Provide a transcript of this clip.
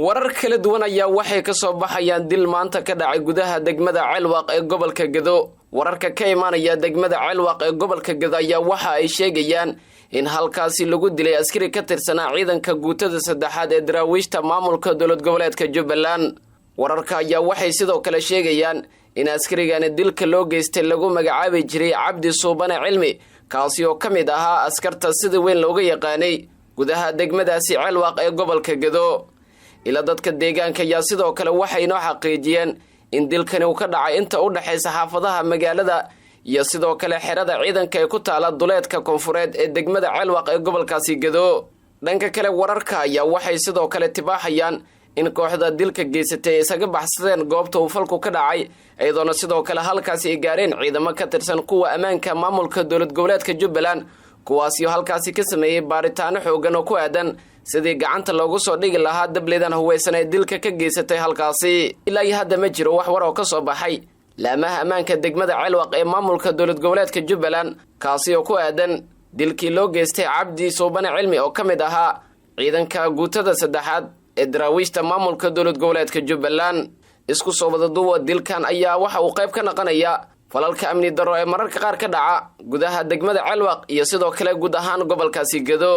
warar kala duwan ayaa waxay ka soo baxayaan dil maanta ka dhacay gudaha degmada Ceelwaaq ee gobolka Gedo. wararka ka imaanaya degmada Ceelwaaq ee gobolka Gedo ayaa waxa ay sheegayaan in halkaasi lagu dilay askari ka tirsanaa ciidanka guutada saddexaad ee daraawiishta maamulka dowlad goboleedka Jubbaland. wararka ayaa waxay sidoo kale sheegayaan in askarigan dilka loo geystay lagu magacaabay jiray Cabdi Suubane Cilmi, kaasi oo kamid ahaa askarta sida weyn looga yaqaanay gudaha degmadaasi Ceelwaaq ee gobolka Gedo. ila dadka deegaanka ayaa sidoo kale waxay noo xaqiijiyeen in dilkani uu ka dhacay inta u dhaxaysa xaafadaha magaalada iyo sidoo kale xerada ciidanka ee ku taala duleedka koonfureed ee degmada Ceelwaaq ee gobolkaasi Gedo. dhanka kale wararka ayaa waxay sidoo kale tibaaxayaan in kooxda dilka geysatay isaga baxsadeen goobta uu falku ka dhacay, iyadoo sidoo kale halkaasi ay gaareen ciidamo ka tirsan kuwa ammaanka maamulka dowlad goboleedka Jubbaland, kuwaasi oo halkaasi ka sameeyay baaritaano xoogan oo ku aadan sidii gacanta loogu soo dhigi lahaa dableedan huweysan ee dilka ka geysatay halkaasi. ilaa hadda ma jiro wax war oo ka soo baxay laamaha ammaanka degmada Ceelwaaq ee maamulka dowlad goboleedka Jubbaland, kaasi oo ku aadan dilkii loo geystay Cabdi Suubane Cilmi oo kamid ahaa ciidanka guutada saddexaad ee daraawiishta maamulka dowlad goboleedka Jubbaland. isku soo wada duuba dilkan ayaa waxa uu qayb ka noqonaya falalka amni darro ee mararka qaar ka dhaca gudaha degmada Ceelwaaq iyo sidoo kale guud ahaan gobolkaasi Gedo.